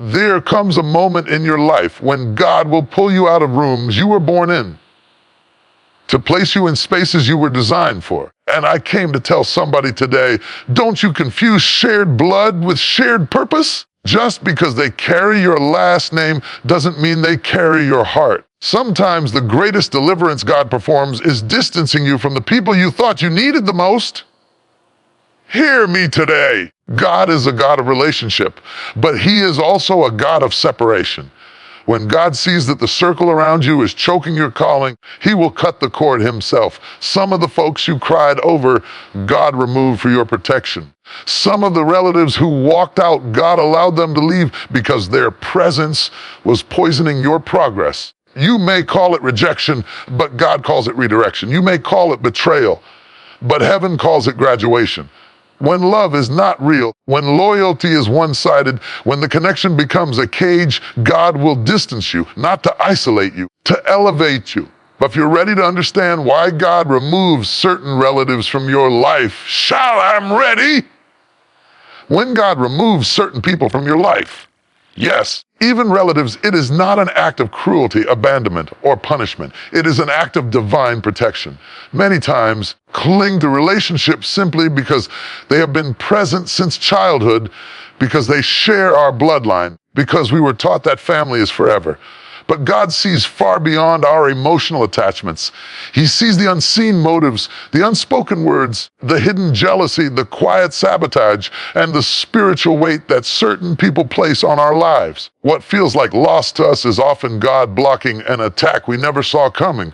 There comes a moment in your life when God will pull you out of rooms you were born in to place you in spaces you were designed for. And I came to tell somebody today, don't you confuse shared blood with shared purpose? Just because they carry your last name doesn't mean they carry your heart. Sometimes the greatest deliverance God performs is distancing you from the people you thought you needed the most. Hear me today. God is a God of relationship, but He is also a God of separation. When God sees that the circle around you is choking your calling, He will cut the cord Himself. Some of the folks you cried over, God removed for your protection. Some of the relatives who walked out, God allowed them to leave because their presence was poisoning your progress. You may call it rejection, but God calls it redirection. You may call it betrayal, but heaven calls it graduation. When love is not real, when loyalty is one-sided, when the connection becomes a cage, God will distance you, not to isolate you, to elevate you. But if you're ready to understand why God removes certain relatives from your life, shout, I'm ready! When God removes certain people from your life, yes, even relatives, it is not an act of cruelty, abandonment, or punishment. It is an act of divine protection. Many times, cling to relationships simply because they have been present since childhood, because they share our bloodline, because we were taught that family is forever. But God sees far beyond our emotional attachments. He sees the unseen motives, the unspoken words, the hidden jealousy, the quiet sabotage, and the spiritual weight that certain people place on our lives. What feels like loss to us is often God blocking an attack we never saw coming.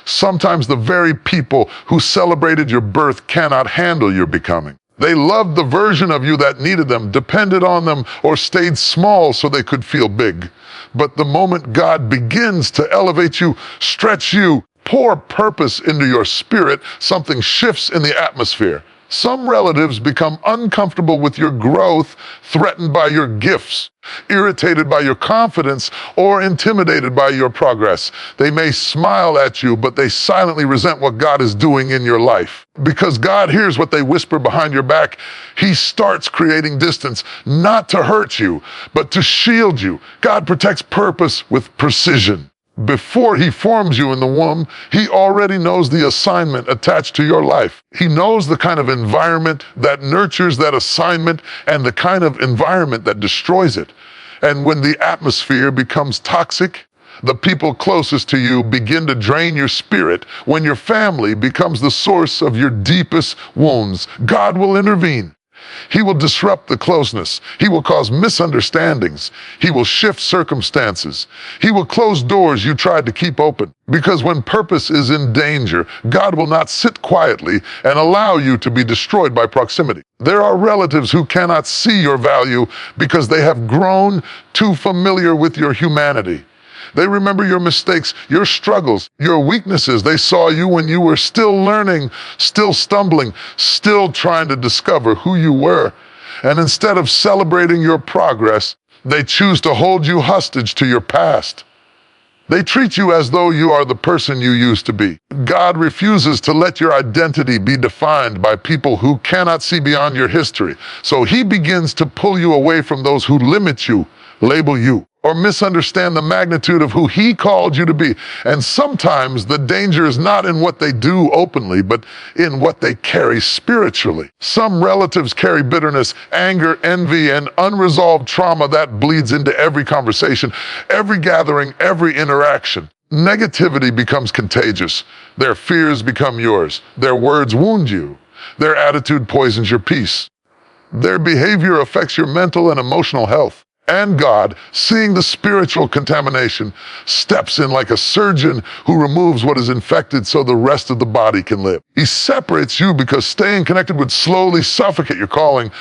Sometimes the very people who celebrated your birth cannot handle your becoming. They loved the version of you that needed them, depended on them, or stayed small so they could feel big. But the moment God begins to elevate you, stretch you, pour purpose into your spirit, something shifts in the atmosphere. Some relatives become uncomfortable with your growth, threatened by your gifts, irritated by your confidence, or intimidated by your progress. They may smile at you, but they silently resent what God is doing in your life. Because God hears what they whisper behind your back, He starts creating distance, not to hurt you, but to shield you. God protects purpose with precision. Before He forms you in the womb, He already knows the assignment attached to your life. He knows the kind of environment that nurtures that assignment and the kind of environment that destroys it. And when the atmosphere becomes toxic, the people closest to you begin to drain your spirit. When your family becomes the source of your deepest wounds, God will intervene. He will disrupt the closeness. He will cause misunderstandings. He will shift circumstances. He will close doors you tried to keep open. Because when purpose is in danger, God will not sit quietly and allow you to be destroyed by proximity. There are relatives who cannot see your value because they have grown too familiar with your humanity. They remember your mistakes, your struggles, your weaknesses. They saw you when you were still learning, still stumbling, still trying to discover who you were. And instead of celebrating your progress, they choose to hold you hostage to your past. They treat you as though you are the person you used to be. God refuses to let your identity be defined by people who cannot see beyond your history. So He begins to pull you away from those who limit you, label you, or misunderstand the magnitude of who He called you to be. And sometimes the danger is not in what they do openly, but in what they carry spiritually. Some relatives carry bitterness, anger, envy, and unresolved trauma that bleeds into every conversation, every gathering, every interaction. Negativity becomes contagious. Their fears become yours. Their words wound you. Their attitude poisons your peace. Their behavior affects your mental and emotional health. And God, seeing the spiritual contamination, steps in like a surgeon who removes what is infected so the rest of the body can live. He separates you because staying connected would slowly suffocate your calling.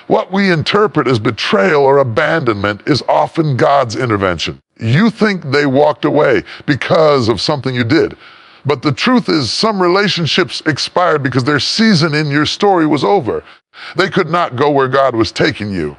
What we interpret as betrayal or abandonment is often God's intervention. You think they walked away because of something you did. But the truth is, some relationships expired because their season in your story was over. They could not go where God was taking you.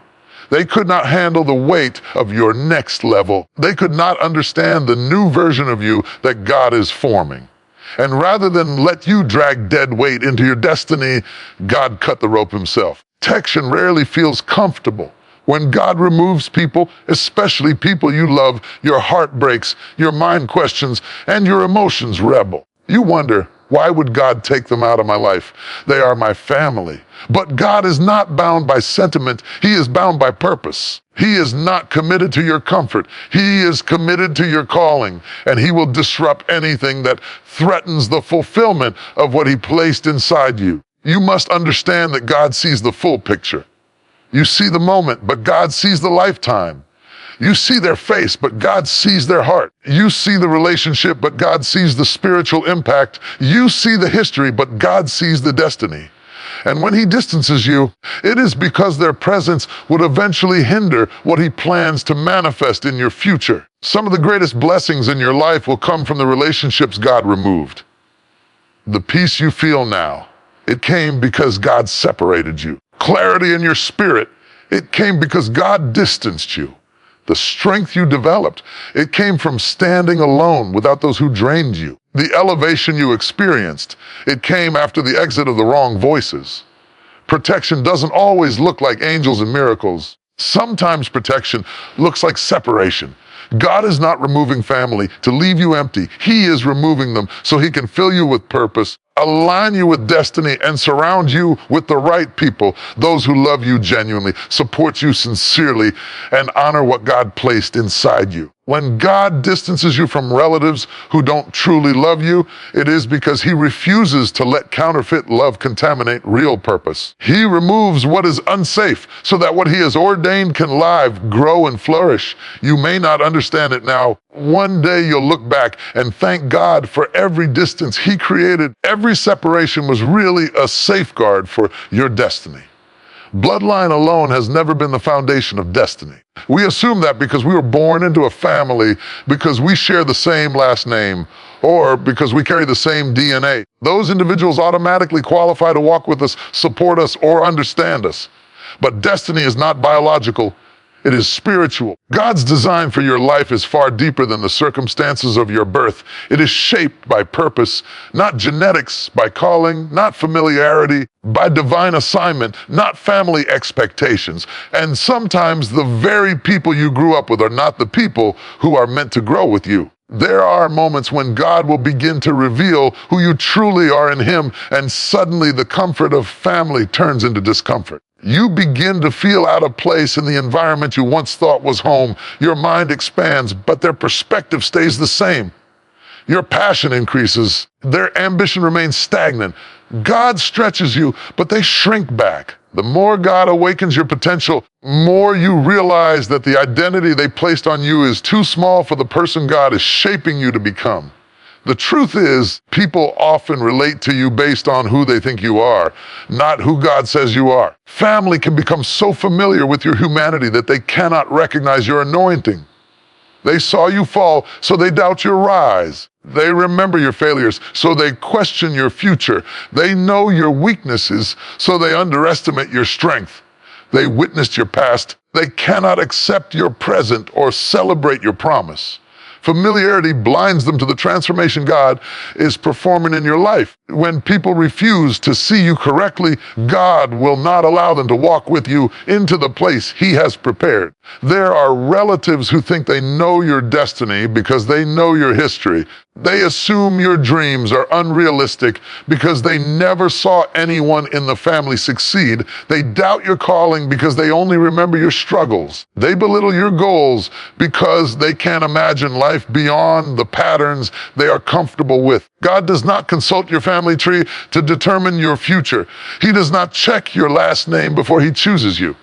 They could not handle the weight of your next level. They could not understand the new version of you that God is forming. And rather than let you drag dead weight into your destiny, God cut the rope Himself. Protection rarely feels comfortable, When God removes people, especially people you love, your heart breaks, your mind questions, and your emotions rebel. You wonder, why would God take them out of my life? They are my family. But God is not bound by sentiment. He is bound by purpose. He is not committed to your comfort. He is committed to your calling, and he will disrupt anything that threatens the fulfillment of what he placed inside you. You must understand that God sees the full picture. You see the moment, but God sees the lifetime. You see their face, but God sees their heart. You see the relationship, but God sees the spiritual impact. You see the history, but God sees the destiny. And when he distances you, it is because their presence would eventually hinder what he plans to manifest in your future. Some of the greatest blessings in your life will come from the relationships God removed. The peace you feel now, it came because God separated you. Clarity in your spirit, it came because God distanced you. The strength you developed, it came from standing alone without those who drained you. The elevation you experienced, it came after the exit of the wrong voices. Protection doesn't always look like angels and miracles. Sometimes protection looks like separation. God is not removing family to leave you empty. He is removing them so he can fill you with purpose, align you with destiny, and surround you with the right people, those who love you genuinely, support you sincerely, and honor what God placed inside you. When God distances you from relatives who don't truly love you, it is because he refuses to let counterfeit love contaminate real purpose. He removes what is unsafe so that what he has ordained can live, grow, and flourish. You may not understand it now. One day you'll look back and thank God for every distance he created. Every separation was really a safeguard for your destiny. Bloodline alone has never been the foundation of destiny. We assume that because we were born into a family, because we share the same last name, or because we carry the same DNA. Those individuals automatically qualify to walk with us, support us, or understand us. But destiny is not biological. It is spiritual. God's design for your life is far deeper than the circumstances of your birth. It is shaped by purpose, not genetics, by calling, not familiarity, by divine assignment, not family expectations. And sometimes the very people you grew up with are not the people who are meant to grow with you. There are moments when God will begin to reveal who you truly are in him, and suddenly the comfort of family turns into discomfort. You begin to feel out of place in the environment you once thought was home. Your mind expands, but their perspective stays the same. Your passion increases. Their ambition remains stagnant. God stretches you, but they shrink back. The more God awakens your potential, more you realize that the identity they placed on you is too small for the person God is shaping you to become. The truth is, people often relate to you based on who they think you are, not who God says you are. Family can become so familiar with your humanity that they cannot recognize your anointing. They saw you fall, so they doubt your rise. They remember your failures, so they question your future. They know your weaknesses, so they underestimate your strength. They witnessed your past. They cannot accept your present or celebrate your promise. Familiarity blinds them to the transformation God is performing in your life. When people refuse to see you correctly, God will not allow them to walk with you into the place he has prepared. There are relatives who think they know your destiny because they know your history. They assume your dreams are unrealistic because they never saw anyone in the family succeed. They doubt your calling because they only remember your struggles. They belittle your goals because they can't imagine life beyond the patterns they are comfortable with. God does not consult your family tree to determine your future. He does not check your last name before he chooses you.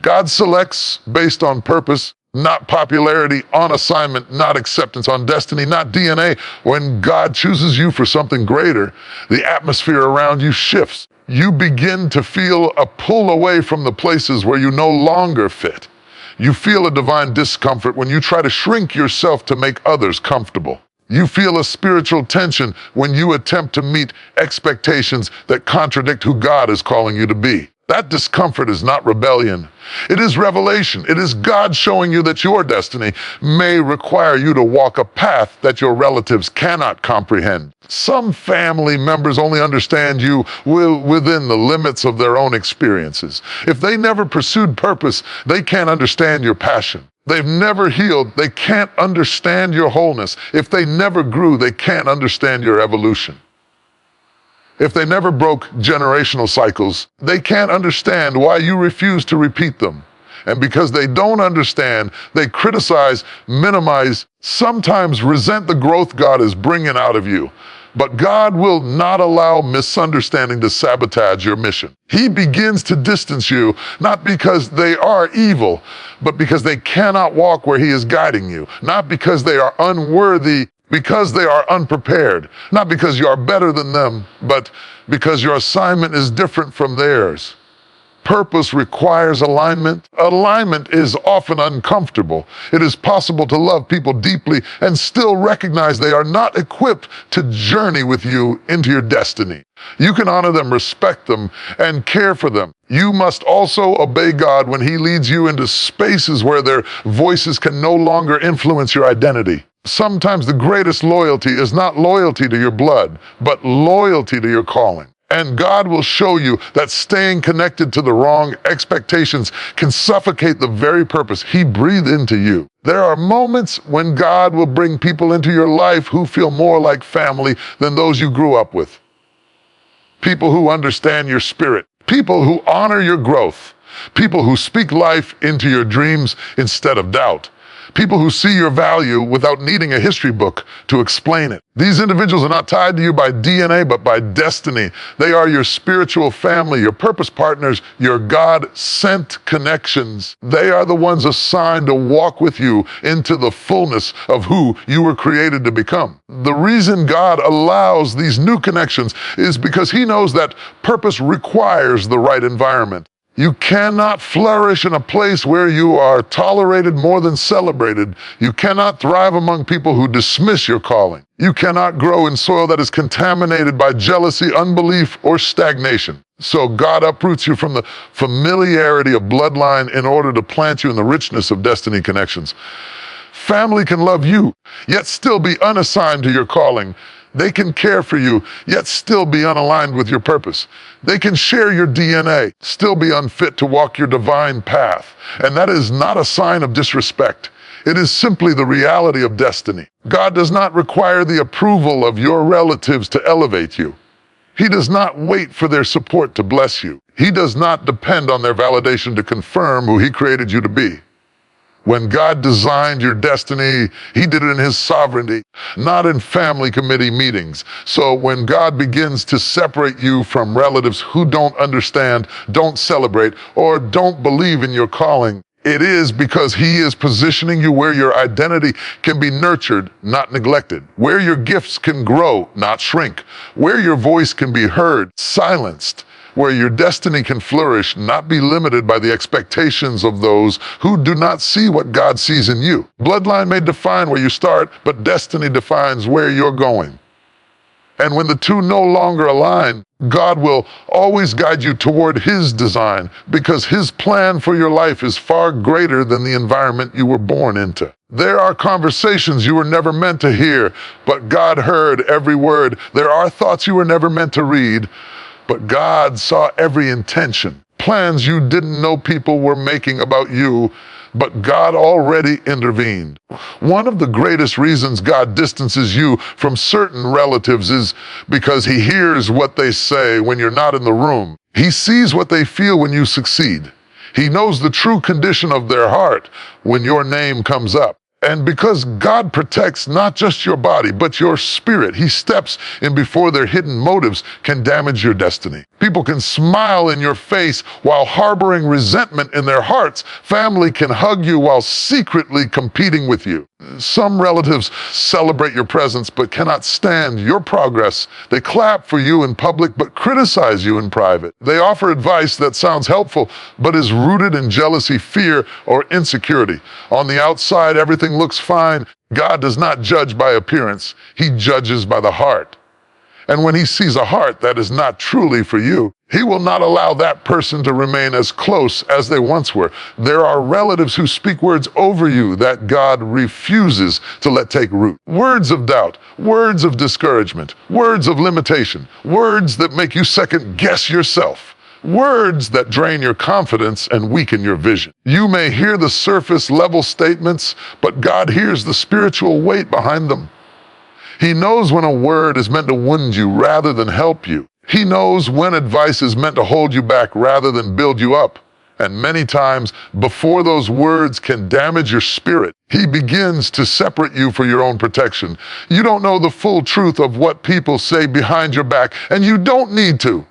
God selects based on purpose, not popularity, on assignment, not acceptance, on destiny, not DNA. When God chooses you for something greater, the atmosphere around you shifts. You begin to feel a pull away from the places where you no longer fit. You feel a divine discomfort when you try to shrink yourself to make others comfortable. You feel a spiritual tension when you attempt to meet expectations that contradict who God is calling you to be. That discomfort is not rebellion. It is revelation. It is God showing you that your destiny may require you to walk a path that your relatives cannot comprehend. Some family members only understand you within the limits of their own experiences. If they never pursued purpose, they can't understand your passion. They've never healed, they can't understand your wholeness. If they never grew, they can't understand your evolution. If they never broke generational cycles, they can't understand why you refuse to repeat them. And because they don't understand, they criticize, minimize, sometimes resent the growth God is bringing out of you. But God will not allow misunderstanding to sabotage your mission. He begins to distance you, not because they are evil, but because they cannot walk where He is guiding you. Not because they are unworthy, because they are unprepared. Not because you are better than them, but because your assignment is different from theirs. Purpose requires alignment. Alignment is often uncomfortable. It is possible to love people deeply and still recognize they are not equipped to journey with you into your destiny. You can honor them, respect them, and care for them. You must also obey God when He leads you into spaces where their voices can no longer influence your identity. Sometimes the greatest loyalty is not loyalty to your blood, but loyalty to your calling. And God will show you that staying connected to the wrong expectations can suffocate the very purpose He breathed into you. There are moments when God will bring people into your life who feel more like family than those you grew up with. People who understand your spirit. People who honor your growth. People who speak life into your dreams instead of doubt. People who see your value without needing a history book to explain it. These individuals are not tied to you by DNA, but by destiny. They are your spiritual family, your purpose partners, your God-sent connections. They are the ones assigned to walk with you into the fullness of who you were created to become. The reason God allows these new connections is because He knows that purpose requires the right environment. You cannot flourish in a place where you are tolerated more than celebrated. You cannot thrive among people who dismiss your calling. You cannot grow in soil that is contaminated by jealousy, unbelief, or stagnation. So God uproots you from the familiarity of bloodline in order to plant you in the richness of destiny connections. Family can love you, yet still be unassigned to your calling. They can care for you, yet still be unaligned with your purpose. They can share your DNA, still be unfit to walk your divine path. And that is not a sign of disrespect. It is simply the reality of destiny. God does not require the approval of your relatives to elevate you. He does not wait for their support to bless you. He does not depend on their validation to confirm who He created you to be. When God designed your destiny, He did it in His sovereignty, not in family committee meetings. So when God begins to separate you from relatives who don't understand, don't celebrate, or don't believe in your calling, it is because He is positioning you where your identity can be nurtured, not neglected, where your gifts can grow, not shrink, where your voice can be heard, silenced, where your destiny can flourish, not be limited by the expectations of those who do not see what God sees in you. Bloodline may define where you start, but destiny defines where you're going. And when the two no longer align, God will always guide you toward His design, because His plan for your life is far greater than the environment you were born into. There are conversations you were never meant to hear, but God heard every word. There are thoughts you were never meant to read, but God saw every intention. Plans you didn't know people were making about you, but God already intervened. One of the greatest reasons God distances you from certain relatives is because He hears what they say when you're not in the room. He sees what they feel when you succeed. He knows the true condition of their heart when your name comes up. And because God protects not just your body, but your spirit, He steps in before their hidden motives can damage your destiny. People can smile in your face while harboring resentment in their hearts. Family can hug you while secretly competing with you. Some relatives celebrate your presence but cannot stand your progress. They clap for you in public but criticize you in private. They offer advice that sounds helpful but is rooted in jealousy, fear, or insecurity. On the outside, everything looks fine. God does not judge by appearance. He judges by the heart. And when He sees a heart that is not truly for you, He will not allow that person to remain as close as they once were. There are relatives who speak words over you that God refuses to let take root. Words of doubt, words of discouragement, words of limitation, words that make you second guess yourself. Words that drain your confidence and weaken your vision. You may hear the surface level statements, but God hears the spiritual weight behind them. He knows when a word is meant to wound you rather than help you. He knows when advice is meant to hold you back rather than build you up. And many times, before those words can damage your spirit, He begins to separate you for your own protection. You don't know the full truth of what people say behind your back, and you don't need to.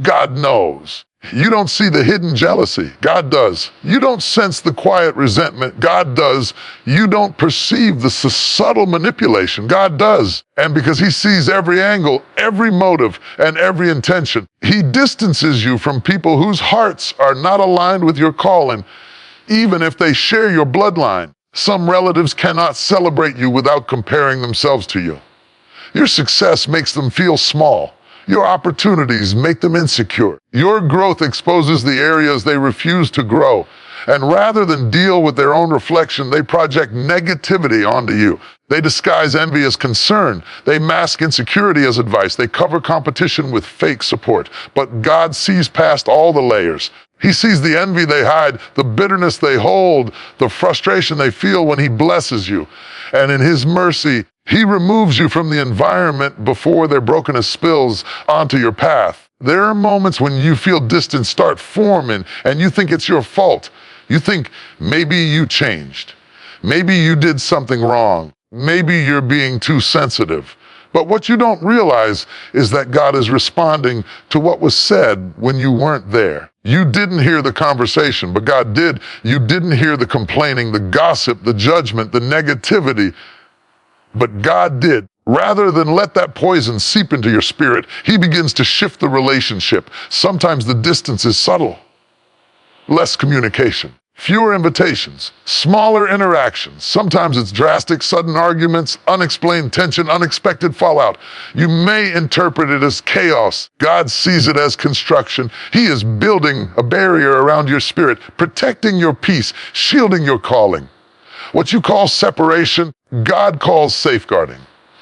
God knows. You don't see the hidden jealousy. God does. You don't sense the quiet resentment. God does. You don't perceive the subtle manipulation. God does. And because He sees every angle, every motive, and every intention, He distances you from people whose hearts are not aligned with your calling, even if they share your bloodline. Some relatives cannot celebrate you without comparing themselves to you. Your success makes them feel small. Your opportunities make them insecure. Your growth exposes the areas they refuse to grow. And rather than deal with their own reflection, they project negativity onto you. They disguise envy as concern. They mask insecurity as advice. They cover competition with fake support. But God sees past all the layers. He sees the envy they hide, the bitterness they hold, the frustration they feel when He blesses you. And in His mercy, He removes you from the environment before they're broken as spills onto your path. There are moments when you feel distance start forming and you think it's your fault. You think maybe you changed. Maybe you did something wrong. Maybe you're being too sensitive. But what you don't realize is that God is responding to what was said when you weren't there. You didn't hear the conversation, but God did. You didn't hear the complaining, the gossip, the judgment, the negativity, but God did. Rather than let that poison seep into your spirit, He begins to shift the relationship. Sometimes the distance is subtle. Less communication, fewer invitations, smaller interactions. Sometimes it's drastic, sudden arguments, unexplained tension, unexpected fallout. You may interpret it as chaos. God sees it as construction. He is building a barrier around your spirit, protecting your peace, shielding your calling. What you call separation, God calls safeguarding.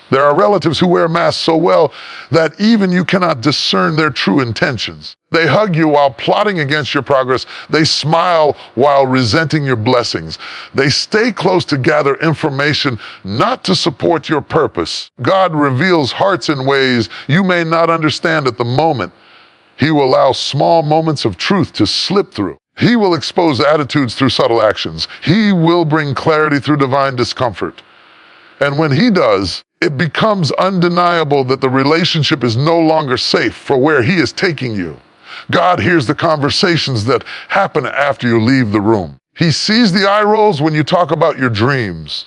There are relatives who wear masks so well that even you cannot discern their true intentions. They hug you while plotting against your progress. They smile while resenting your blessings. They stay close to gather information, not to support your purpose. God reveals hearts in ways you may not understand at the moment. He will allow small moments of truth to slip through. He will expose attitudes through subtle actions. He will bring clarity through divine discomfort. And when He does, it becomes undeniable that the relationship is no longer safe for where He is taking you. God hears the conversations that happen after you leave the room. He sees the eye rolls when you talk about your dreams.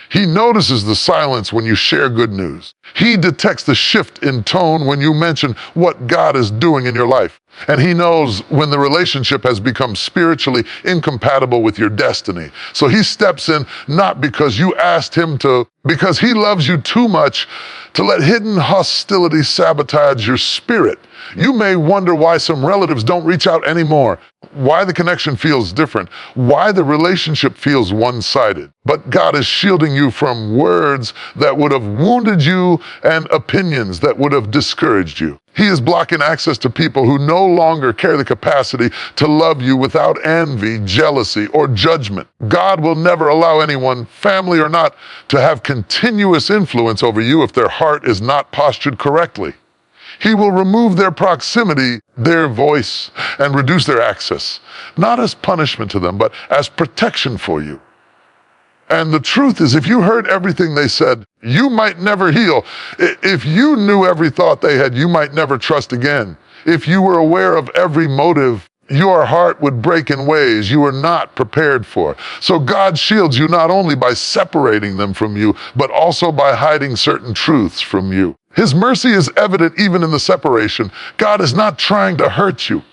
He notices the silence when you share good news. He detects the shift in tone when you mention what God is doing in your life. And He knows when the relationship has become spiritually incompatible with your destiny. So He steps in not because you asked Him to, because He loves you too much to let hidden hostility sabotage your spirit. You may wonder why some relatives don't reach out anymore, why the connection feels different, why the relationship feels one-sided. But God is shielding you from words that would have wounded you and opinions that would have discouraged you. He is blocking access to people who no longer carry the capacity to love you without envy, jealousy, or judgment. God will never allow anyone, family or not, to have continuous influence over you if their heart is not postured correctly. He will remove their proximity, their voice, and reduce their access, not as punishment to them, but as protection for you. And the truth is, if you heard everything they said, you might never heal. If you knew every thought they had, you might never trust again. If you were aware of every motive, your heart would break in ways you were not prepared for. So God shields you not only by separating them from you, but also by hiding certain truths from you. His mercy is evident even in the separation. God is not trying to hurt you.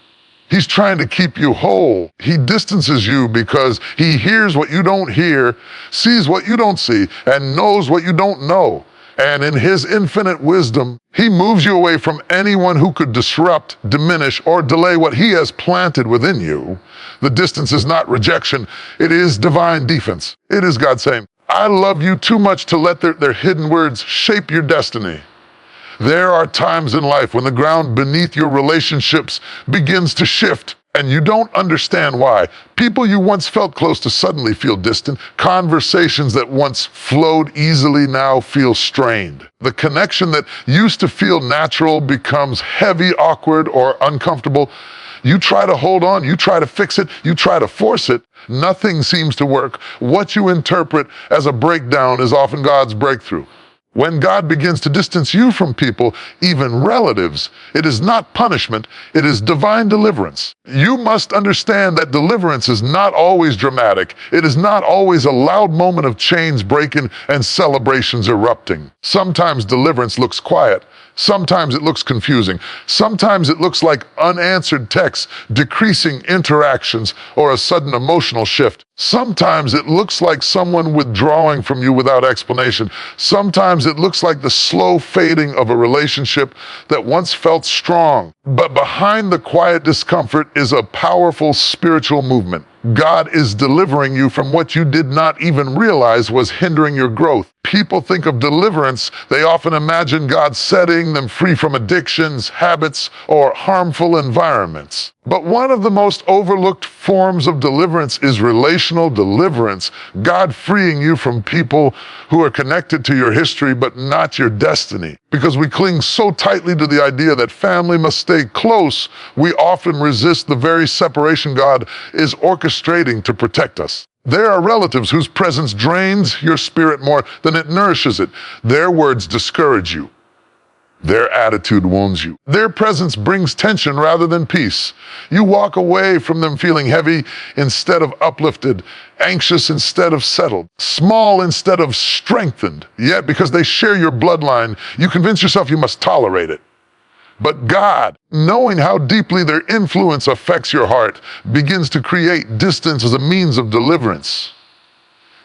He's trying to keep you whole. He distances you because He hears what you don't hear, sees what you don't see, and knows what you don't know. And in his infinite wisdom, he moves you away from anyone who could disrupt, diminish, or delay what he has planted within you. The distance is not rejection, it is divine defense. It is God saying, I love you too much to let their hidden words shape your destiny. There are times in life when the ground beneath your relationships begins to shift, and you don't understand why. People you once felt close to suddenly feel distant. Conversations that once flowed easily now feel strained. The connection that used to feel natural becomes heavy, awkward, or uncomfortable. You try to hold on, you try to fix it, you try to force it. Nothing seems to work. What you interpret as a breakdown is often God's breakthrough. When God begins to distance you from people, even relatives, it is not punishment, it is divine deliverance. You must understand that deliverance is not always dramatic. It is not always a loud moment of chains breaking and celebrations erupting. Sometimes deliverance looks quiet. Sometimes it looks confusing. Sometimes it looks like unanswered texts, decreasing interactions, or a sudden emotional shift. Sometimes it looks like someone withdrawing from you without explanation. Sometimes it looks like the slow fading of a relationship that once felt strong. But behind the quiet discomfort is a powerful spiritual movement. God is delivering you from what you did not even realize was hindering your growth. People think of deliverance, they often imagine God setting them free from addictions, habits, or harmful environments. But one of the most overlooked forms of deliverance is relational deliverance, God freeing you from people who are connected to your history but not your destiny. Because we cling so tightly to the idea that family must stay close, we often resist the very separation God is orchestrating to protect us. There are relatives whose presence drains your spirit more than it nourishes it. Their words discourage you. Their attitude wounds you. Their presence brings tension rather than peace. You walk away from them feeling heavy instead of uplifted, anxious instead of settled, small instead of strengthened. Yet, because they share your bloodline, you convince yourself you must tolerate it. But God, knowing how deeply their influence affects your heart, begins to create distance as a means of deliverance.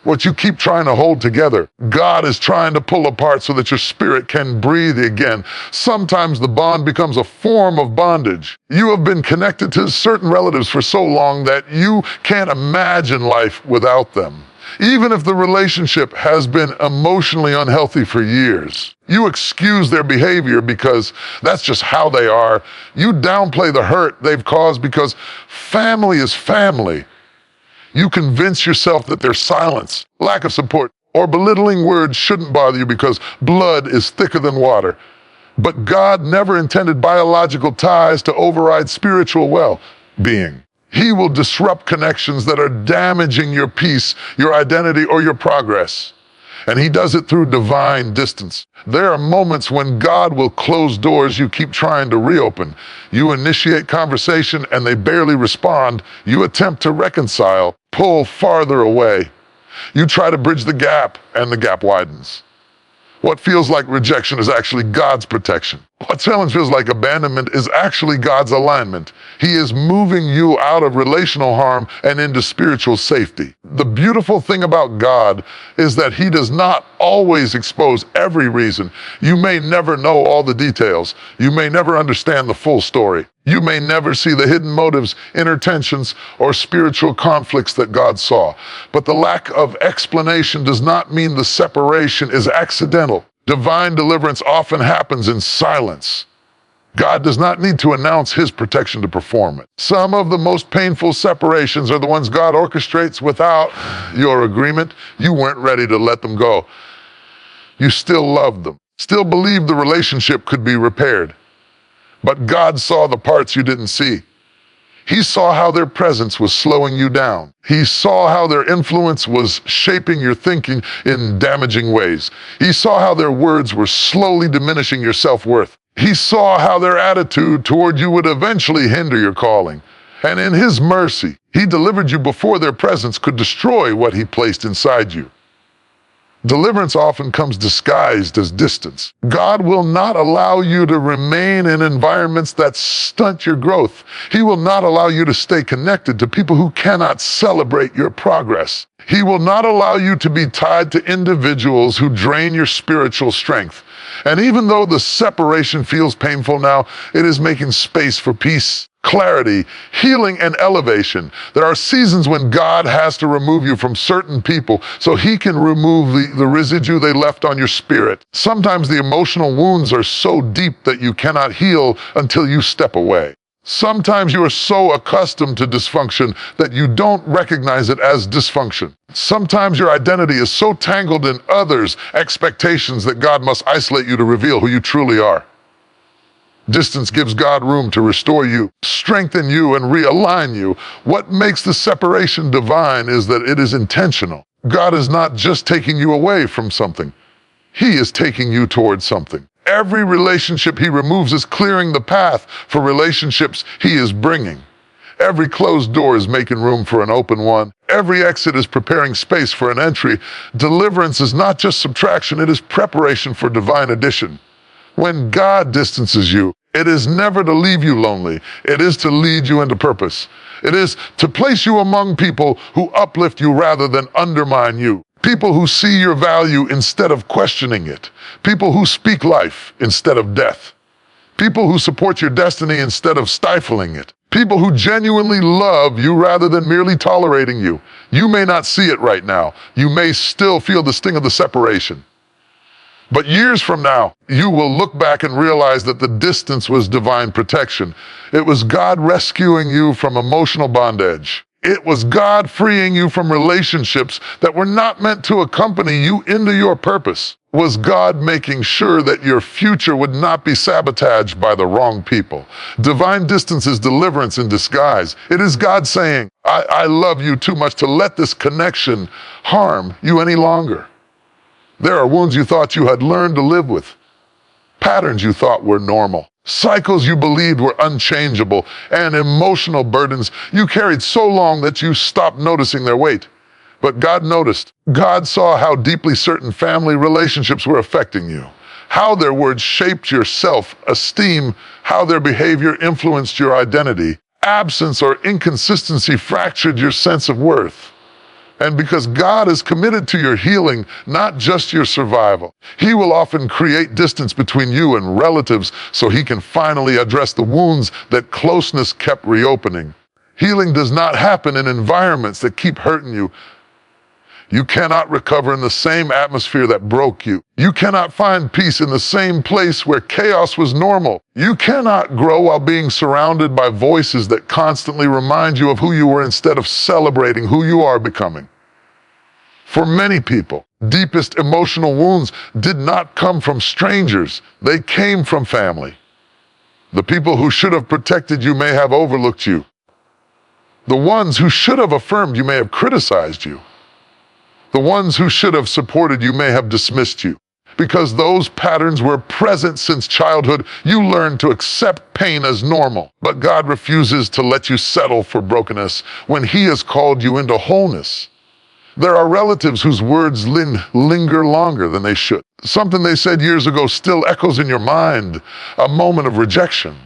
What you keep trying to hold together, God is trying to pull apart so that your spirit can breathe again. Sometimes the bond becomes a form of bondage. You have been connected to certain relatives for so long that you can't imagine life without them. Even if the relationship has been emotionally unhealthy for years, you excuse their behavior because that's just how they are. You downplay the hurt they've caused because family is family. You convince yourself that their silence, lack of support, or belittling words shouldn't bother you because blood is thicker than water. But God never intended biological ties to override spiritual well-being. He will disrupt connections that are damaging your peace, your identity, or your progress. And he does it through divine distance. There are moments when God will close doors you keep trying to reopen. You initiate conversation and they barely respond. You attempt to reconcile, pull farther away. You try to bridge the gap and the gap widens. What feels like rejection is actually God's protection. What silence feels like abandonment is actually God's alignment. He is moving you out of relational harm and into spiritual safety. The beautiful thing about God is that he does not always expose every reason. You may never know all the details. You may never understand the full story. You may never see the hidden motives, inner tensions, or spiritual conflicts that God saw. But the lack of explanation does not mean the separation is accidental. Divine deliverance often happens in silence. God does not need to announce his protection to perform it. Some of the most painful separations are the ones God orchestrates without your agreement. You weren't ready to let them go. You still loved them, still believed the relationship could be repaired. But God saw the parts you didn't see. He saw how their presence was slowing you down. He saw how their influence was shaping your thinking in damaging ways. He saw how their words were slowly diminishing your self-worth. He saw how their attitude toward you would eventually hinder your calling. And in his mercy, he delivered you before their presence could destroy what he placed inside you. Deliverance often comes disguised as distance. God will not allow you to remain in environments that stunt your growth. He will not allow you to stay connected to people who cannot celebrate your progress. He will not allow you to be tied to individuals who drain your spiritual strength. And even though the separation feels painful now, it is making space for peace, clarity, healing, and elevation. There are seasons when God has to remove you from certain people so He can remove the residue they left on your spirit. Sometimes the emotional wounds are so deep that you cannot heal until you step away. Sometimes you are so accustomed to dysfunction that you don't recognize it as dysfunction. Sometimes your identity is so tangled in others' expectations that God must isolate you to reveal who you truly are. Distance gives God room to restore you, strengthen you, and realign you. What makes the separation divine is that it is intentional. God is not just taking you away from something. He is taking you towards something. Every relationship He removes is clearing the path for relationships He is bringing. Every closed door is making room for an open one. Every exit is preparing space for an entry. Deliverance is not just subtraction, it is preparation for divine addition. When God distances you, it is never to leave you lonely. It is to lead you into purpose. It is to place you among people who uplift you rather than undermine you. People who see your value instead of questioning it. People who speak life instead of death. People who support your destiny instead of stifling it. People who genuinely love you rather than merely tolerating you. You may not see it right now. You may still feel the sting of the separation. But years from now, you will look back and realize that the distance was divine protection. It was God rescuing you from emotional bondage. It was God freeing you from relationships that were not meant to accompany you into your purpose. It was God making sure that your future would not be sabotaged by the wrong people. Divine distance is deliverance in disguise. It is God saying, I love you too much to let this connection harm you any longer. There are wounds you thought you had learned to live with, patterns you thought were normal, cycles you believed were unchangeable, and emotional burdens you carried so long that you stopped noticing their weight. But God noticed. God saw how deeply certain family relationships were affecting you, how their words shaped your self-esteem, how their behavior influenced your identity. Absence or inconsistency fractured your sense of worth. And because God is committed to your healing, not just your survival, He will often create distance between you and relatives so He can finally address the wounds that closeness kept reopening. Healing does not happen in environments that keep hurting you. You cannot recover in the same atmosphere that broke you. You cannot find peace in the same place where chaos was normal. You cannot grow while being surrounded by voices that constantly remind you of who you were instead of celebrating who you are becoming. For many people, deepest emotional wounds did not come from strangers. They came from family. The people who should have protected you may have overlooked you. The ones who should have affirmed you may have criticized you. The ones who should have supported you may have dismissed you. Because those patterns were present since childhood, you learned to accept pain as normal. But God refuses to let you settle for brokenness when He has called you into wholeness. There are relatives whose words linger longer than they should. Something they said years ago still echoes in your mind. A moment of rejection.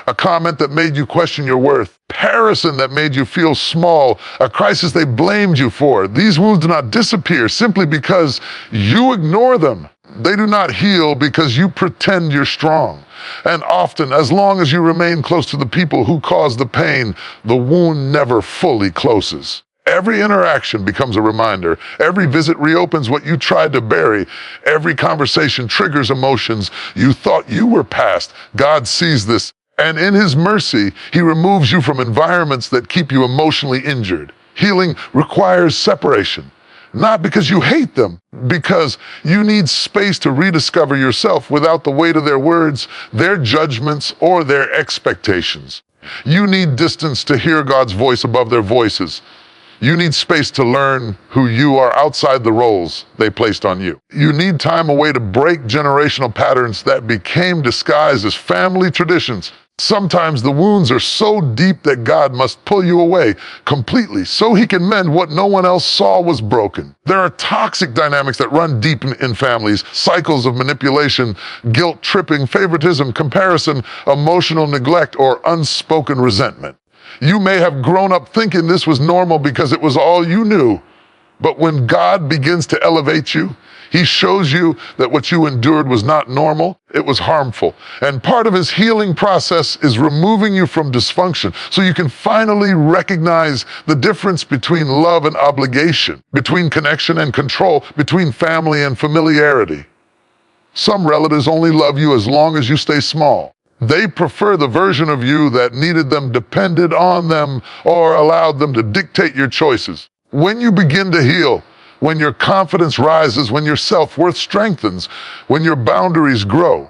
A comment that made you question your worth. Comparison that made you feel small. A crisis they blamed you for. These wounds do not disappear simply because you ignore them. They do not heal because you pretend you're strong. And often, as long as you remain close to the people who caused the pain, the wound never fully closes. Every interaction becomes a reminder. Every visit reopens what you tried to bury. Every conversation triggers emotions you thought you were past. God sees this. And in His mercy, He removes you from environments that keep you emotionally injured. Healing requires separation, not because you hate them, because you need space to rediscover yourself without the weight of their words, their judgments, or their expectations. You need distance to hear God's voice above their voices. You need space to learn who you are outside the roles they placed on you. You need time away to break generational patterns that became disguised as family traditions. Sometimes the wounds are so deep that God must pull you away completely so He can mend what no one else saw was broken. There are toxic dynamics that run deep in families, cycles of manipulation, guilt tripping, favoritism, comparison, emotional neglect, or unspoken resentment. You may have grown up thinking this was normal because it was all you knew. But when God begins to elevate you, he shows you that what you endured was not normal, it was harmful. And part of his healing process is removing you from dysfunction so you can finally recognize the difference between love and obligation, between connection and control, between family and familiarity. Some relatives only love you as long as you stay small. They prefer the version of you that needed them, depended on them, or allowed them to dictate your choices. When you begin to heal, when your confidence rises, when your self-worth strengthens, when your boundaries grow,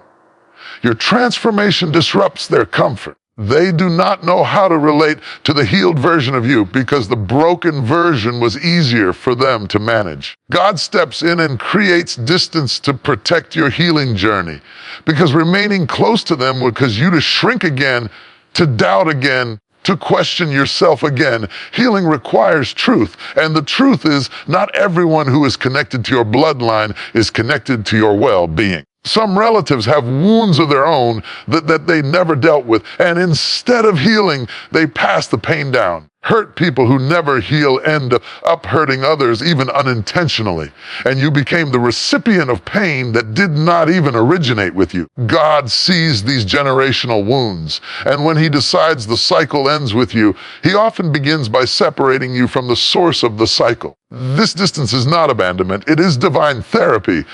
your transformation disrupts their comfort. They do not know how to relate to the healed version of you because the broken version was easier for them to manage. God steps in and creates distance to protect your healing journey because remaining close to them would cause you to shrink again, to doubt again, to question yourself again. Healing requires truth, and the truth is not everyone who is connected to your bloodline is connected to your well-being. Some relatives have wounds of their own that they never dealt with, and instead of healing, they pass the pain down. Hurt people who never heal end up hurting others, even unintentionally. And you became the recipient of pain that did not even originate with you. God sees these generational wounds, and when he decides the cycle ends with you, he often begins by separating you from the source of the cycle. This distance is not abandonment, it is divine therapy.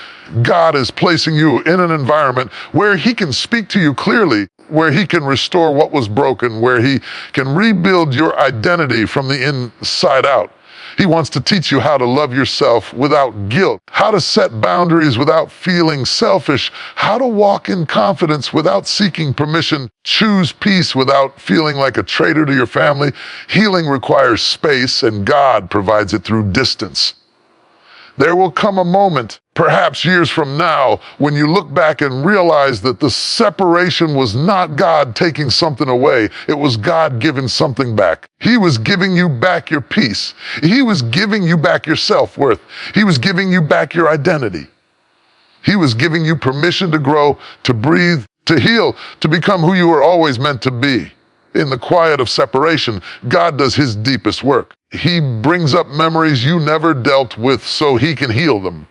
God is placing you in an environment where he can speak to you clearly, where he can restore what was broken, where he can rebuild your identity from the inside out. He wants to teach you how to love yourself without guilt, how to set boundaries without feeling selfish, how to walk in confidence without seeking permission, choose peace without feeling like a traitor to your family. Healing requires space, and God provides it through distance. There will come a moment, perhaps years from now, when you look back and realize that the separation was not God taking something away. It was God giving something back. He was giving you back your peace. He was giving you back your self-worth. He was giving you back your identity. He was giving you permission to grow, to breathe, to heal, to become who you were always meant to be. In the quiet of separation, God does his deepest work. He brings up memories you never dealt with so he can heal them.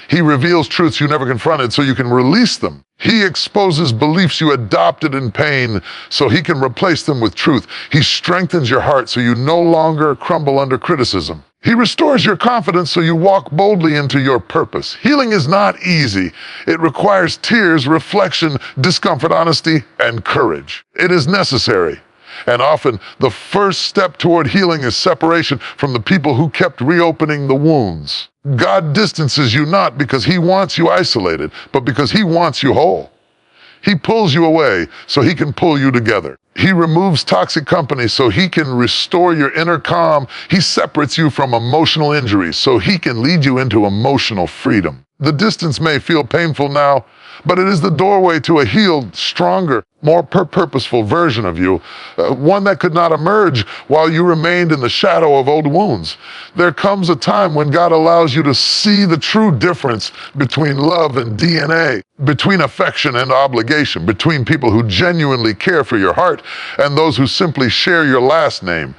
He reveals truths you never confronted so you can release them. He exposes beliefs you adopted in pain so he can replace them with truth. He strengthens your heart so you no longer crumble under criticism. He restores your confidence so you walk boldly into your purpose. Healing is not easy. It requires tears, reflection, discomfort, honesty, and courage. It is necessary. And often, the first step toward healing is separation from the people who kept reopening the wounds. God distances you not because he wants you isolated, but because he wants you whole. He pulls you away so he can pull you together. He removes toxic company so he can restore your inner calm. He separates you from emotional injuries so he can lead you into emotional freedom. The distance may feel painful now, but it is the doorway to a healed, stronger, more purposeful version of you, one that could not emerge while you remained in the shadow of old wounds. There comes a time when God allows you to see the true difference between love and DNA, between affection and obligation, between people who genuinely care for your heart and those who simply share your last name.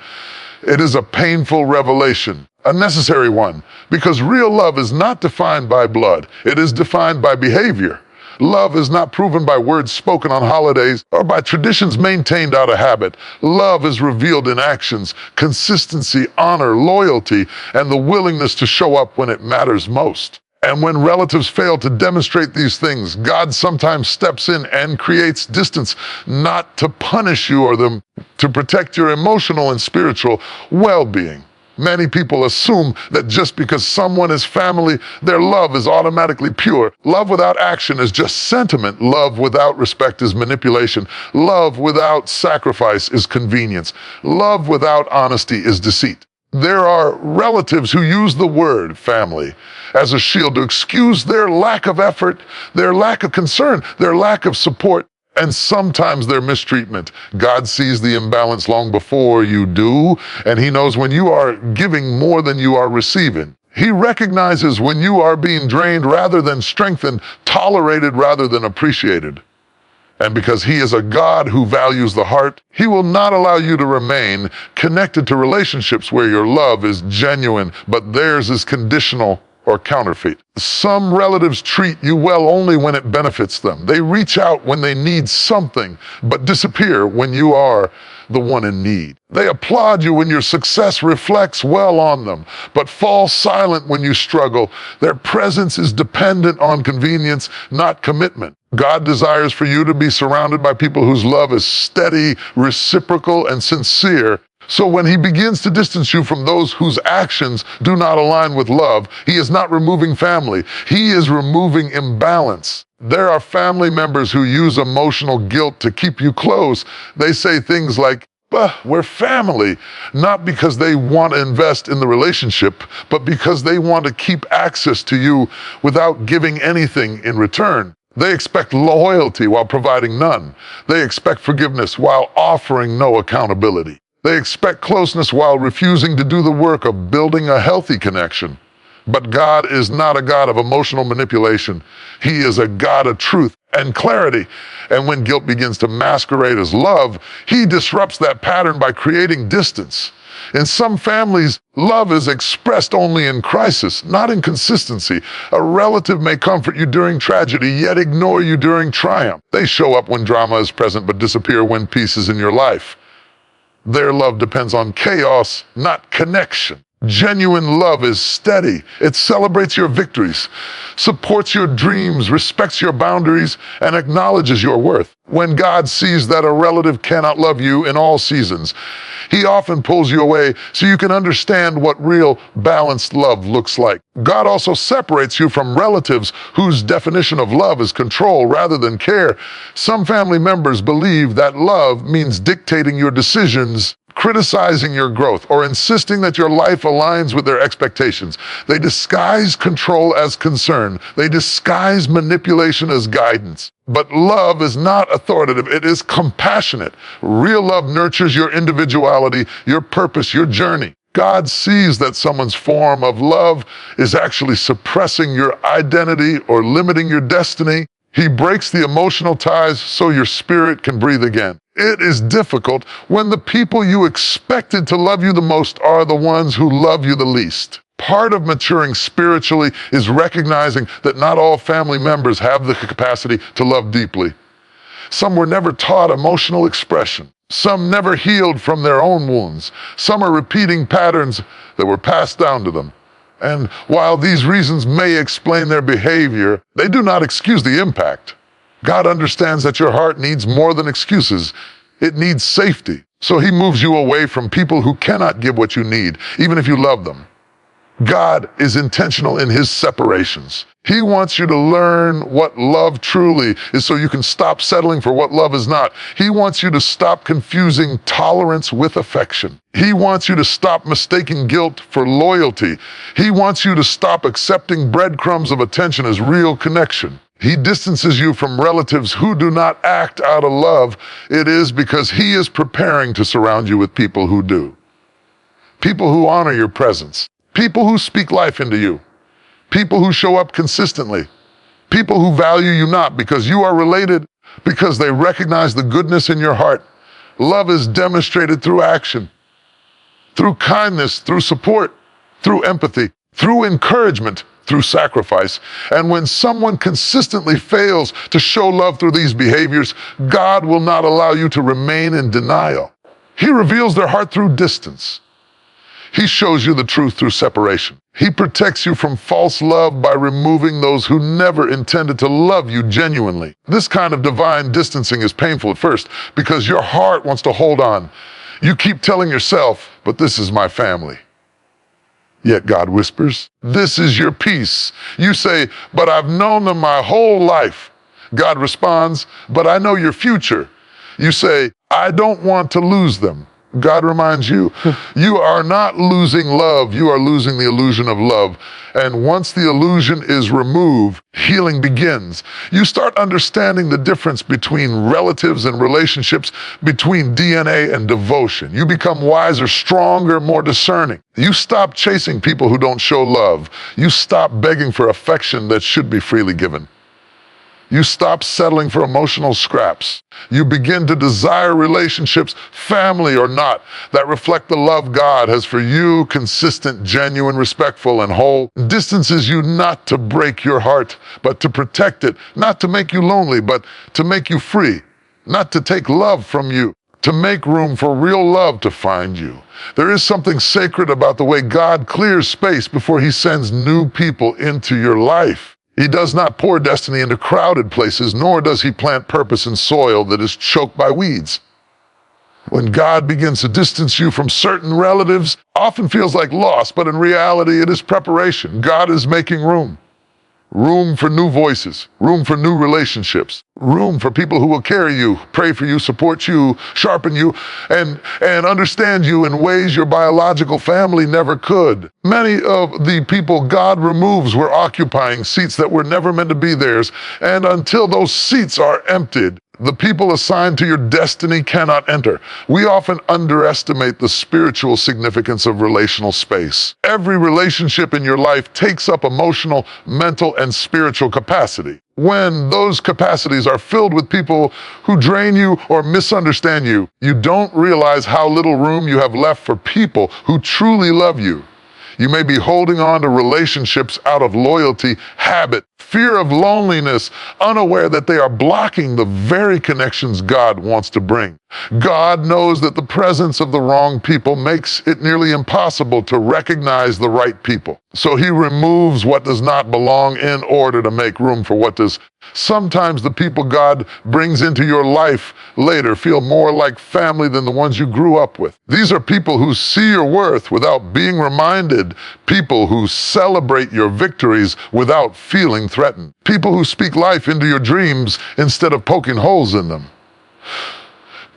It is a painful revelation, a necessary one, because real love is not defined by blood. It is defined by behavior. Love is not proven by words spoken on holidays or by traditions maintained out of habit. Love is revealed in actions, consistency, honor, loyalty, and the willingness to show up when it matters most. And when relatives fail to demonstrate these things, God sometimes steps in and creates distance, not to punish you or them, to protect your emotional and spiritual well-being. Many people assume that just because someone is family, their love is automatically pure. Love without action is just sentiment. Love without respect is manipulation. Love without sacrifice is convenience. Love without honesty is deceit. There are relatives who use the word family as a shield to excuse their lack of effort, their lack of concern, their lack of support, and sometimes their mistreatment. God sees the imbalance long before you do, and he knows when you are giving more than you are receiving. He recognizes when you are being drained rather than strengthened, tolerated rather than appreciated. And because he is a God who values the heart, he will not allow you to remain connected to relationships where your love is genuine, but theirs is conditional or counterfeit. Some relatives treat you well only when it benefits them. They reach out when they need something, but disappear when you are the one in need. They applaud you when your success reflects well on them, but fall silent when you struggle. Their presence is dependent on convenience, not commitment. God desires for you to be surrounded by people whose love is steady, reciprocal, and sincere. So when he begins to distance you from those whose actions do not align with love, he is not removing family. He is removing imbalance. There are family members who use emotional guilt to keep you close. They say things like, we're family, not because they want to invest in the relationship, but because they want to keep access to you without giving anything in return. They expect loyalty while providing none. They expect forgiveness while offering no accountability. They expect closeness while refusing to do the work of building a healthy connection. But God is not a God of emotional manipulation. He is a God of truth and clarity. And when guilt begins to masquerade as love, he disrupts that pattern by creating distance. In some families, love is expressed only in crisis, not in consistency. A relative may comfort you during tragedy, yet ignore you during triumph. They show up when drama is present, but disappear when peace is in your life. Their love depends on chaos, not connection. Genuine love is steady. It celebrates your victories, supports your dreams, respects your boundaries, and acknowledges your worth. When God sees that a relative cannot love you in all seasons, he often pulls you away so you can understand what real balanced love looks like. God also separates you from relatives whose definition of love is control rather than care. Some family members believe that love means dictating your decisions, criticizing your growth, or insisting that your life aligns with their expectations. They disguise control as concern. They disguise manipulation as guidance. But love is not authoritative, it is compassionate. Real love nurtures your individuality, your purpose, your journey. God sees that someone's form of love is actually suppressing your identity or limiting your destiny. He breaks the emotional ties so your spirit can breathe again. It is difficult when the people you expected to love you the most are the ones who love you the least. Part of maturing spiritually is recognizing that not all family members have the capacity to love deeply. Some were never taught emotional expression. Some never healed from their own wounds. Some are repeating patterns that were passed down to them. And while these reasons may explain their behavior, they do not excuse the impact. God understands that your heart needs more than excuses. It needs safety. So he moves you away from people who cannot give what you need, even if you love them. God is intentional in his separations. He wants you to learn what love truly is so you can stop settling for what love is not. He wants you to stop confusing tolerance with affection. He wants you to stop mistaking guilt for loyalty. He wants you to stop accepting breadcrumbs of attention as real connection. He distances you from relatives who do not act out of love. It is because he is preparing to surround you with people who do. People who honor your presence. People who speak life into you. People who show up consistently. People who value you not because you are related, because they recognize the goodness in your heart. Love is demonstrated through action, through kindness, through support, through empathy, through encouragement, through sacrifice. And when someone consistently fails to show love through these behaviors, God will not allow you to remain in denial. He reveals their heart through distance. He shows you the truth through separation. He protects you from false love by removing those who never intended to love you genuinely. This kind of divine distancing is painful at first because your heart wants to hold on. You keep telling yourself, but this is my family. Yet God whispers, this is your peace. You say, but I've known them my whole life. God responds, but I know your future. You say, I don't want to lose them. God reminds you, you are not losing love, you are losing the illusion of love. And once the illusion is removed, healing begins. You start understanding the difference between relatives and relationships, between DNA and devotion. You become wiser, stronger, more discerning. You stop chasing people who don't show love. You stop begging for affection that should be freely given. You stop settling for emotional scraps. You begin to desire relationships, family or not, that reflect the love God has for you, consistent, genuine, respectful, and whole. Distances you not to break your heart, but to protect it, not to make you lonely, but to make you free, not to take love from you, to make room for real love to find you. There is something sacred about the way God clears space before he sends new people into your life. He does not pour destiny into crowded places, nor does he plant purpose in soil that is choked by weeds. When God begins to distance you from certain relatives, often feels like loss, but in reality it is preparation. God is making room. Room for new voices, room for new relationships, room for people who will carry you, pray for you, support you, sharpen you, and understand you in ways your biological family never could. Many of the people God removes were occupying seats that were never meant to be theirs, and until those seats are emptied, the people assigned to your destiny cannot enter. We often underestimate the spiritual significance of relational space. Every relationship in your life takes up emotional, mental, and spiritual capacity. When those capacities are filled with people who drain you or misunderstand you, you don't realize how little room you have left for people who truly love you. You may be holding on to relationships out of loyalty, habit, fear of loneliness, unaware that they are blocking the very connections God wants to bring. God knows that the presence of the wrong people makes it nearly impossible to recognize the right people. So he removes what does not belong in order to make room for what does. Sometimes the people God brings into your life later feel more like family than the ones you grew up with. These are people who see your worth without being reminded, people who celebrate your victories without feeling threatened, people who speak life into your dreams instead of poking holes in them.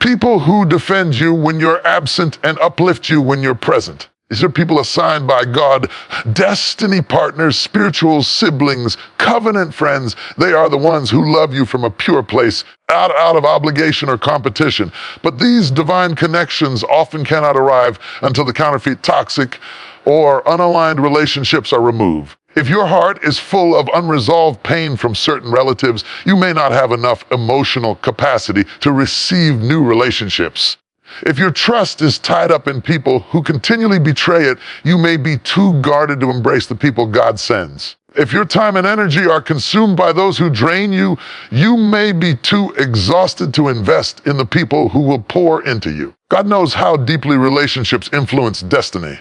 People who defend you when you're absent and uplift you when you're present. These are people assigned by God, destiny partners, spiritual siblings, covenant friends. They are the ones who love you from a pure place, out of obligation or competition. But these divine connections often cannot arrive until the counterfeit toxic or unaligned relationships are removed. If your heart is full of unresolved pain from certain relatives, you may not have enough emotional capacity to receive new relationships. If your trust is tied up in people who continually betray it, you may be too guarded to embrace the people God sends. If your time and energy are consumed by those who drain you, you may be too exhausted to invest in the people who will pour into you. God knows how deeply relationships influence destiny.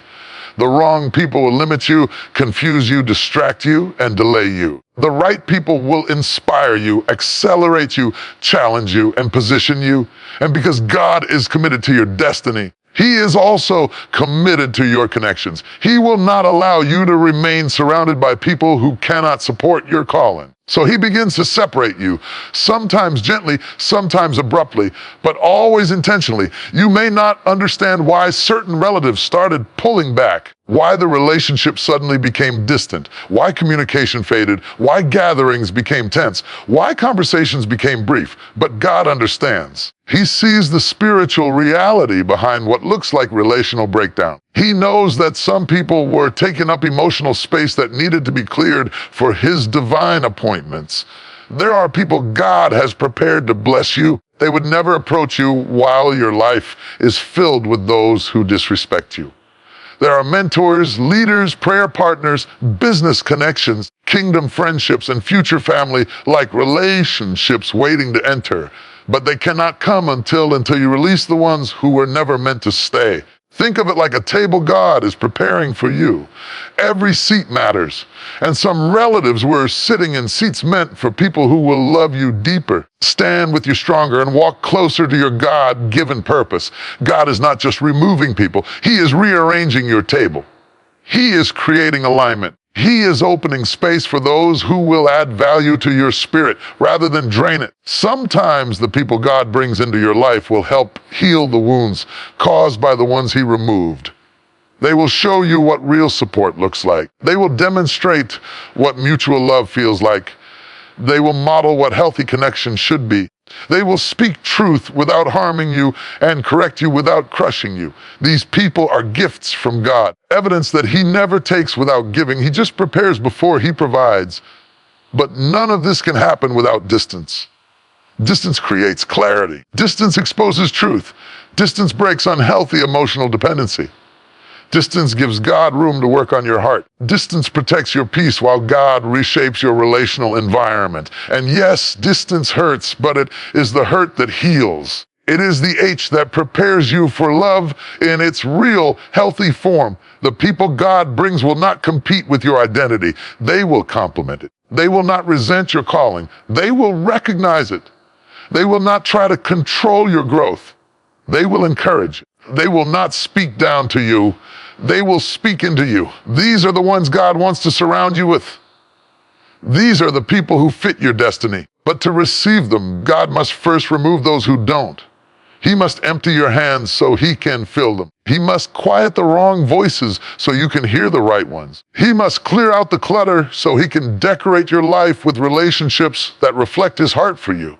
The wrong people will limit you, confuse you, distract you, and delay you. The right people will inspire you, accelerate you, challenge you, and position you. And because God is committed to your destiny, he is also committed to your connections. He will not allow you to remain surrounded by people who cannot support your calling. So he begins to separate you, sometimes gently, sometimes abruptly, but always intentionally. You may not understand why certain relatives started pulling back, why the relationship suddenly became distant, why communication faded, why gatherings became tense, why conversations became brief, but God understands. He sees the spiritual reality behind what looks like relational breakdown. He knows that some people were taking up emotional space that needed to be cleared for his divine appointments. There are people God has prepared to bless you. They would never approach you while your life is filled with those who disrespect you. There are mentors, leaders, prayer partners, business connections, kingdom friendships, and future family like relationships waiting to enter. But they cannot come until you release the ones who were never meant to stay. Think of it like a table God is preparing for you. Every seat matters. And some relatives were sitting in seats meant for people who will love you deeper, stand with you stronger, and walk closer to your God-given purpose. God is not just removing people. He is rearranging your table. He is creating alignment. He is opening space for those who will add value to your spirit rather than drain it. Sometimes the people God brings into your life will help heal the wounds caused by the ones he removed. They will show you what real support looks like. They will demonstrate what mutual love feels like. They will model what healthy connection should be. They will speak truth without harming you and correct you without crushing you. These people are gifts from God, evidence that he never takes without giving. He just prepares before he provides. But none of this can happen without distance. Distance creates clarity. Distance exposes truth. Distance breaks unhealthy emotional dependency. Distance gives God room to work on your heart. Distance protects your peace while God reshapes your relational environment. And yes, distance hurts, but it is the hurt that heals. It is the H that prepares you for love in its real, healthy form. The people God brings will not compete with your identity. They will complement it. They will not resent your calling. They will recognize it. They will not try to control your growth. They will encourage it. They will not speak down to you. They will speak into you. These are the ones God wants to surround you with. These are the people who fit your destiny. But to receive them, God must first remove those who don't. He must empty your hands so He can fill them. He must quiet the wrong voices so you can hear the right ones. He must clear out the clutter so He can decorate your life with relationships that reflect His heart for you.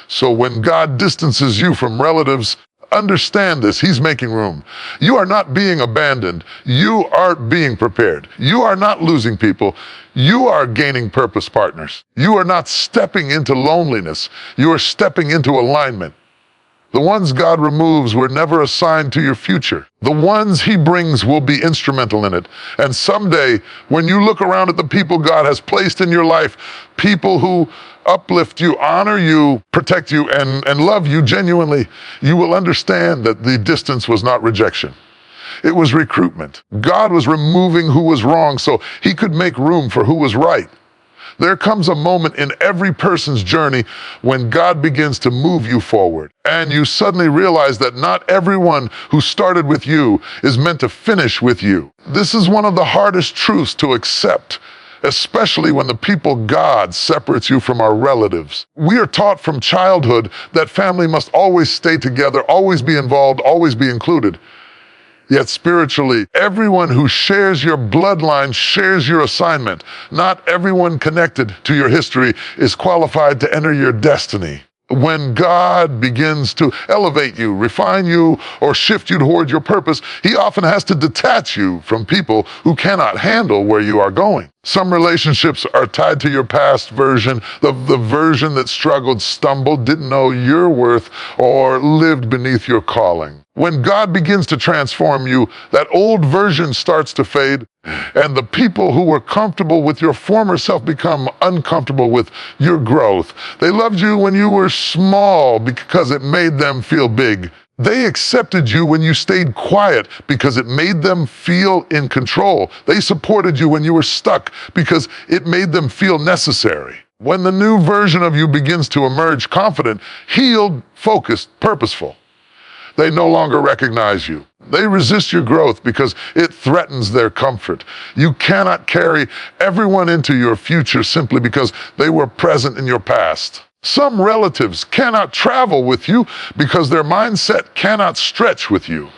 So when God distances you from relatives, understand this, He's making room. You are not being abandoned. You are being prepared. You are not losing people. You are gaining purpose partners. You are not stepping into loneliness. You are stepping into alignment. The ones God removes were never assigned to your future. The ones He brings will be instrumental in it. And someday, when you look around at the people God has placed in your life, people who uplift you, honor you, protect you, and love you genuinely, you will understand that the distance was not rejection. It was recruitment. God was removing who was wrong so He could make room for who was right. There comes a moment in every person's journey when God begins to move you forward, and you suddenly realize that not everyone who started with you is meant to finish with you. This is one of the hardest truths to accept, especially when the people God separates you from our relatives. We are taught from childhood that family must always stay together, always be involved, always be included. Yet spiritually, everyone who shares your bloodline shares your assignment. Not everyone connected to your history is qualified to enter your destiny. When God begins to elevate you, refine you, or shift you toward your purpose, He often has to detach you from people who cannot handle where you are going. Some relationships are tied to your past version, the version that struggled, stumbled, didn't know your worth, or lived beneath your calling. When God begins to transform you, that old version starts to fade, and the people who were comfortable with your former self become uncomfortable with your growth. They loved you when you were small because it made them feel big. They accepted you when you stayed quiet because it made them feel in control. They supported you when you were stuck because it made them feel necessary. When the new version of you begins to emerge confident, healed, focused, purposeful, they no longer recognize you. They resist your growth because it threatens their comfort. You cannot carry everyone into your future simply because they were present in your past. Some relatives cannot travel with you because their mindset cannot stretch with you.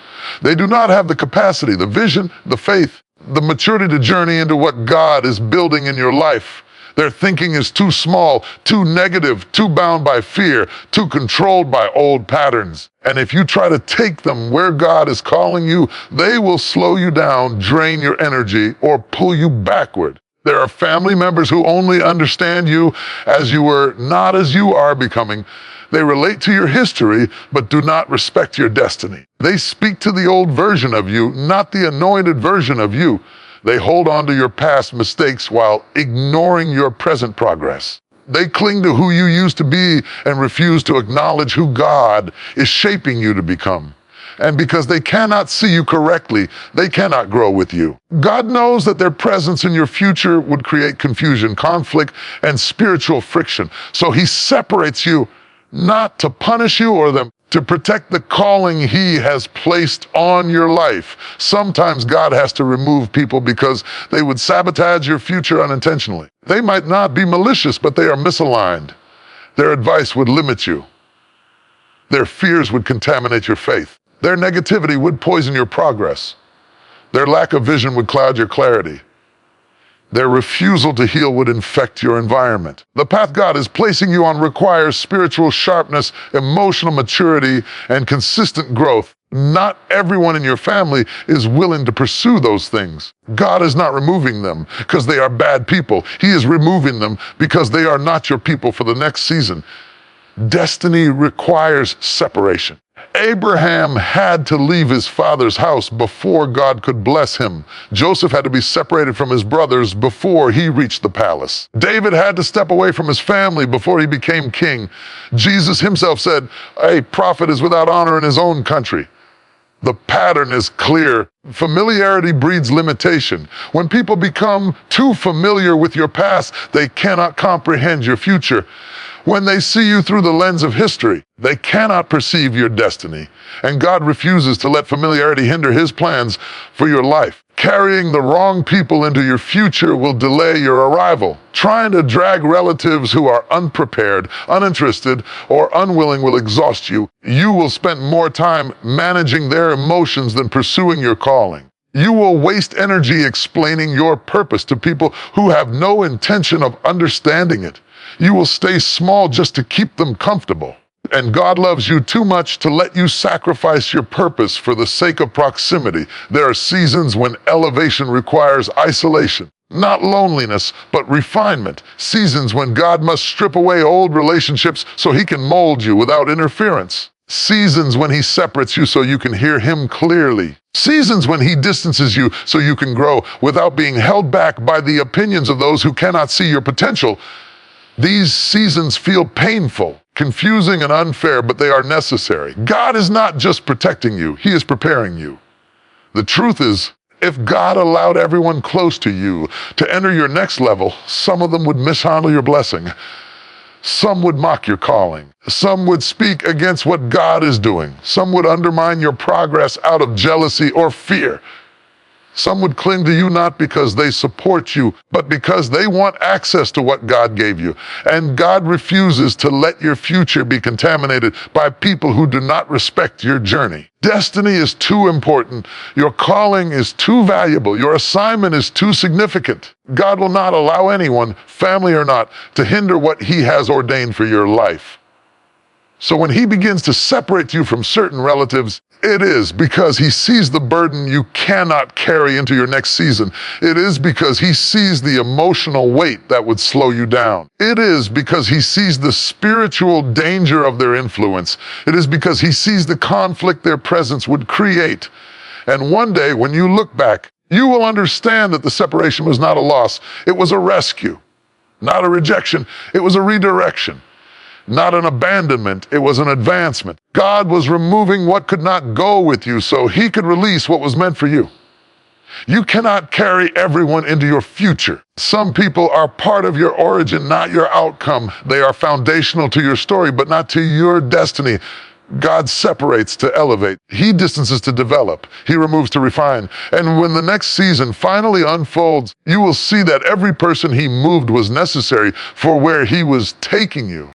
They do not have the capacity, the vision, the faith, the maturity to journey into what God is building in your life. Their thinking is too small, too negative, too bound by fear, too controlled by old patterns. And if you try to take them where God is calling you, they will slow you down, drain your energy, or pull you backward. There are family members who only understand you as you were, not as you are becoming. They relate to your history, but do not respect your destiny. They speak to the old version of you, not the anointed version of you. They hold on to your past mistakes while ignoring your present progress. They cling to who you used to be and refuse to acknowledge who God is shaping you to become. And because they cannot see you correctly, they cannot grow with you. God knows that their presence in your future would create confusion, conflict, and spiritual friction. So He separates you not to punish you or them, to protect the calling He has placed on your life. Sometimes God has to remove people because they would sabotage your future unintentionally. They might not be malicious, but they are misaligned. Their advice would limit you. Their fears would contaminate your faith. Their negativity would poison your progress. Their lack of vision would cloud your clarity. Their refusal to heal would infect your environment. The path God is placing you on requires spiritual sharpness, emotional maturity, and consistent growth. Not everyone in your family is willing to pursue those things. God is not removing them because they are bad people. He is removing them because they are not your people for the next season. Destiny requires separation. Abraham had to leave his father's house before God could bless him. Joseph had to be separated from his brothers before he reached the palace. David had to step away from his family before he became king. Jesus himself said, "A prophet is without honor in his own country." The pattern is clear. Familiarity breeds limitation. When people become too familiar with your past, they cannot comprehend your future. When they see you through the lens of history, they cannot perceive your destiny. And God refuses to let familiarity hinder his plans for your life. Carrying the wrong people into your future will delay your arrival. Trying to drag relatives who are unprepared, uninterested, or unwilling will exhaust you. You will spend more time managing their emotions than pursuing your calling. You will waste energy explaining your purpose to people who have no intention of understanding it. You will stay small just to keep them comfortable. And God loves you too much to let you sacrifice your purpose for the sake of proximity. There are seasons when elevation requires isolation. Not loneliness, but refinement. Seasons when God must strip away old relationships so he can mold you without interference. Seasons when he separates you so you can hear him clearly. Seasons when he distances you so you can grow without being held back by the opinions of those who cannot see your potential. These seasons feel painful, confusing, and unfair, but they are necessary. God is not just protecting you, he is preparing you. The truth is, if God allowed everyone close to you to enter your next level, some of them would mishandle your blessing. Some would mock your calling. Some would speak against what God is doing. Some would undermine your progress out of jealousy or fear. Some would cling to you not because they support you, but because they want access to what God gave you. And God refuses to let your future be contaminated by people who do not respect your journey. Destiny is too important. Your calling is too valuable. Your assignment is too significant. God will not allow anyone, family or not, to hinder what he has ordained for your life. So when he begins to separate you from certain relatives, it is because he sees the burden you cannot carry into your next season. It is because he sees the emotional weight that would slow you down. It is because he sees the spiritual danger of their influence. It is because he sees the conflict their presence would create. And one day, when you look back, you will understand that the separation was not a loss. It was a rescue, not a rejection. It was a redirection. Not an abandonment, it was an advancement. God was removing what could not go with you so he could release what was meant for you. You cannot carry everyone into your future. Some people are part of your origin, not your outcome. They are foundational to your story, but not to your destiny. God separates to elevate. He distances to develop. He removes to refine. And when the next season finally unfolds, you will see that every person he moved was necessary for where he was taking you.